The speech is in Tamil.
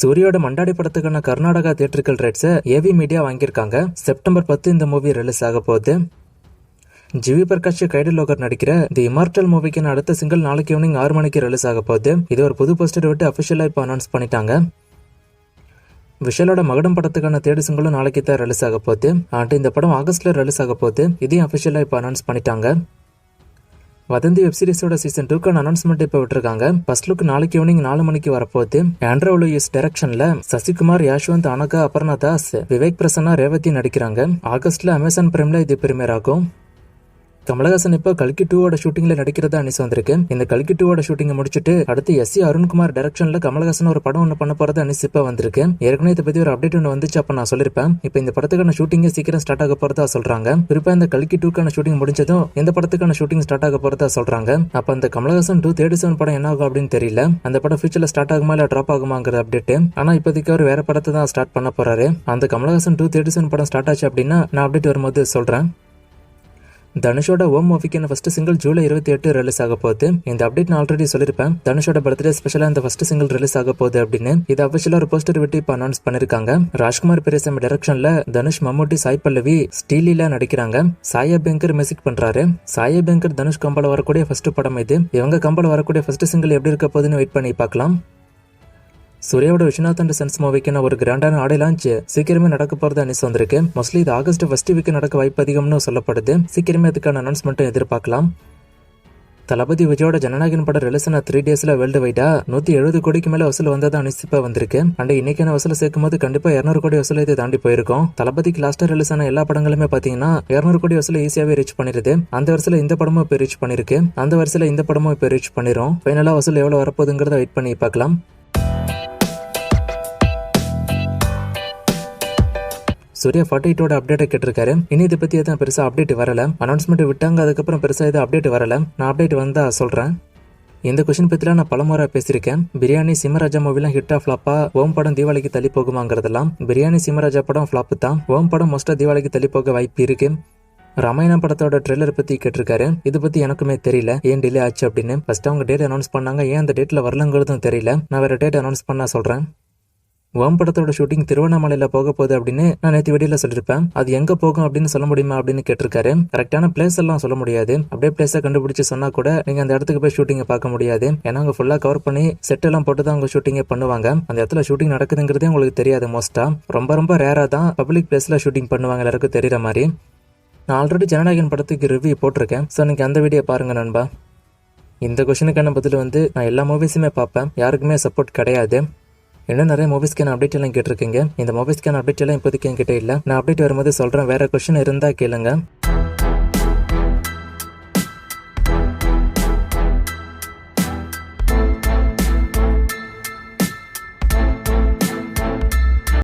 சூரியோட மண்டாடி படத்துக்கான கர்நாடகா தியேட்டர்கள் ரைட்ஸை ஏவி மீடியா வாங்கியிருக்காங்க. செப்டம்பர் 10 இந்த மூவி ரிலீஸ் ஆக போகுது. ஜிவி பிரகாஷ் கைடல் லோகர் நடிக்கிற தி இமார்டல் மூவிக்கு அடுத்த சிங்கிள் நாளைக்கு ஈவினிங் 6 மணிக்கு ரிலீஸ் ஆக போகுது. இது ஒரு புது போஸ்டர் விட்டு அபிஷியலா இப்போ அனௌன்ஸ் பண்ணிட்டாங்க. விஷாலோட மகடம் படத்துக்கான தேர்ட் சிங்கிளும் நாளைக்கு தான் ரிலீஸ் ஆக போகுது. இந்த படம் ஆகஸ்ட்ல ரிலீஸ் ஆக போகுது. இதையும் அபிஷியலா இப்போ அனௌன்ஸ் பண்ணிட்டாங்க. வதந்தி வெப்சீரிஸோட சீசன் 2க்கான அனௌன்ஸ்மெண்ட் இப்போ விட்டுருக்காங்க. ஃபர்ஸ்ட் லுக் நாளைக்கு ஈவினிங் 4 மணிக்கு வரப்போகுது. ஆண்ட்ரோ லூயிஸ் டைரக்ஷன்ல சசிகுமார், யாஷ்வந்த், அனகா, அபர்ணா தாஸ், விவேக் பிரசன்னா, ரேவதி நடிக்கிறாங்க. ஆகஸ்ட்ல அமேசான் பிரைம்ல இது பிரீமியர் ஆகும். கமலஹாசன் இப்போ கல்கி 2வோட ஷூட்டிங்ல நடிக்கிறதா நியூஸ் வந்திருக்கு. இந்த கல்கி 2வோட ஷூட்டிங்கை முடிச்சுட்டு அடுத்து எஸ்.சி. அருண்குமார் டைரக்ஷன்ல கமலஹாசன் ஒரு படம் ஒன்று பண்ண போறதா நியூஸ் இப்போ வந்திருக்கு. ஏற்கனவே இதை பத்தி ஒரு அப்டேட் ஒன்று வந்துச்சு, அப்ப நான் சொல்லிருப்பேன். இப்போ இந்த படத்துக்கான ஷூட்டிங்கே சீக்கிரம் ஸ்டார்ட் ஆக போறதா சொல்றாங்க. குறிப்பா இந்த கல்கி 2க்கான ஷூட்டிங் முடிஞ்சதும் இந்த படத்துக்கான ஷூட்டிங் ஸ்டார்ட் ஆக போறதா சொல்றாங்க. அப்ப அந்த கமலஹாசன் 237 படம் என்ன ஆகும் அப்படின்னு தெரியல. அந்த படம் ஃபியூச்சர்ல ஸ்டார்ட் ஆகுமா இல்ல டிராப் ஆகுமாங்கிற அப்டேட். ஆனா இப்போதைக்கு அவர் வேற படத்தை தான் ஸ்டார்ட் பண்ண போறாரு. அந்த கமலஹாசன் 237 படம் ஸ்டார்ட் ஆச்சு அப்படின்னா நான் அப்டேட் வரும்போது சொல்றேன். தனுஷோட ஓம் மூவிக்கான ஃபர்ஸ்ட் சிங்கிள் ஜூலை 28 ரிலீஸ் ஆக போகுது. இந்த அப்டேட் நான் ஆல்ரெடி சொல்லிருப்பேன். தனுஷோட பர்த்டே ஸ்பெஷலா இந்த ஃபர்ஸ்ட் சிங்கிள் ரிலீஸ் ஆக போகுது அப்படின்னு. இது அபிஷியலா ஒரு போஸ்டர் விட்டு இப்ப அனௌன்ஸ் பண்ணிருக்காங்க. ராஜ்குமார் பெரியசாமி டைரக்ஷன்ல தனுஷ், மம்முட்டி, சாய் பல்லவி, ஸ்டீலில நடிக்கிறாங்க. சாயா பேங்கர் மியூசிக் பண்றாரு. சாயா பேங்கர் தனுஷ் கம்பல வரக்கூடிய ஃபர்ஸ்ட் படம் இது. இவங்க கம்பல வரக்கூடிய ஃபர்ஸ்ட் சிங்கிள் எப்படி இருக்க போகுதுன்னு வெயிட் பண்ணி பார்க்கலாம். சூர்யாவோட விஸ்வநாத் அண்ட் சன்ஸ் மூவிக்கான ஒரு கிராண்டான ஆடியோ லான்ச் சீக்கிரமே நடக்க போறதா நியூஸ் வந்திருக்கு. மோஸ்ட்லி இது ஆகஸ்ட் ஃபர்ஸ்ட் வீக் நடக்க வாய்ப்பு அதிகம்னு சொல்லப்படுது. சீக்கிரமே அதுக்கான அனௌன்ஸ்மெண்ட்டும் எதிர்பார்க்கலாம். தளபதி விஜயோட ஜனநாயகன் படம் ரிலீஸ் ஆன 3 டேஸ்ல வேர்ல்டு வைடா 170 கோடிக்கு மேல வசூல் வந்ததா நியூஸ் இப்ப வந்திருக்கு. அண்ட் இன்னைக்கான வசூல் சேர்க்கும் போது கண்டிப்பா 200 கோடி வசூல் இதை தாண்டி போயிருக்கும். தளபதிக்கு லாஸ்டா ரிலீஸ் ஆன எல்லா படங்களுமே பாத்தீங்கன்னா 200 கோடி வசூல் ஈஸியாவே ரீச் பண்ணிருது. அந்த வருஷத்துல இந்த படமும் இப்ப ரீச் பண்ணிருக்கு. அந்த வருஷத்துல இந்த படமும் இப்ப ரீச் பண்ணிரும். ஃபைனலா வசூல் எவ்வளவு வரப்போகுதுங்கிறத வெயிட் பண்ணி பார்க்கலாம். சூர்யா 48ஓட அப்டேட்டை கேட்டிருக்காரு. இனி இதை பத்தி எதுவும் பெருசா அப்டேட் வரல. அனௌன்ஸ்மெண்ட் விட்டாங்க, அதுக்கப்புறம் பெருசா எதுவும் அப்டேட் வரல. நான் அப்டேட் வந்தா சொல்றேன். இந்த கொஸ்டின் பத்திலாம் நான் பலமுறை பேசியிருக்கேன். பிரியாணி, சிம்மராஜா மூவிலாம் ஹிட்டா ஃபிளாப்பா, ஓம் படம் தீபாவளிக்கு தள்ளி போகுமாங்கிறதெல்லாம். பிரியாணி, சிம்மராஜா படம் ஃபிளாப் தான். ஓம் படம் மோஸ்டா தீபாவளிக்கு தள்ளி போக வாய்ப்பு இருக்கு. ராமாயணம் படத்தோட ட்ரெய்லர் பத்தி கேட்டிருக்காரு. இது பத்தி எனக்குமே தெரியல ஏன் டிலே ஆச்சு அப்படின்னு. ஃபர்ஸ்ட் அவங்க டேட் அனௌன்ஸ் பண்ணாங்க, ஏன் அந்த டேட்ல வரலங்கிறதும் தெரியல. நான் வேற டேட் அனௌன்ஸ் பண்ணா சொல்றேன். ஓம் படத்தோட ஷூட்டிங் திருவண்ணாமலையில போக போகுது அப்படின்னு நான் நேற்று வீடியோல சொல்லிருப்பேன். அது எங்க போகும் அப்படின்னு சொல்ல முடியுமா அப்படின்னு கேட்டிருக்காரு. கரெக்டான பிளேஸ் எல்லாம் சொல்ல முடியாது. அப்படியே பிளேஸை கண்டுபிடிச்சு சொன்னா கூட நீங்க அந்த இடத்துக்கு போய் ஷூட்டிங்கை பார்க்க முடியாது. ஏன்னா அங்க ஃபுல்லா கவர் பண்ணி செட் எல்லாம் போட்டு தான் அவங்க ஷூட்டிங்கே பண்ணுவாங்க. அந்த இடத்துல ஷூட்டிங் நடக்குதுங்கிறதே உங்களுக்கு தெரியாது. மோஸ்டா ரொம்ப ரேரா தான் பப்ளிக் பிளேஸ்ல ஷூட்டிங் பண்ணுவாங்க எல்லாருக்கும் தெரியற மாதிரி. நான் ஆல்ரெடி ஜனநாயகன் படத்துக்கு ரிவ்யூ போட்டிருக்கேன். ஸோ நீங்க அந்த வீடியோ பாருங்க நண்பா. இந்த கொஸ்டினுக்கான பதில் நான் எல்லா மூவிஸுமே பார்ப்பேன். யாருக்குமே சப்போர்ட் கிடையாது. இன்னும் நிறைய மூவிஸ்க்கான அப்டேட் எல்லாம் கேட்டிருக்கீங்க. இந்த மூவிஸ்க்கான அப்டேட் எல்லாம் இப்போதைக்கு என்கிட்ட இல்லை. நான் அப்டேட் வரும்போது சொல்றேன். வேற கொஸ்டின் இருந்தா கேளுங்க.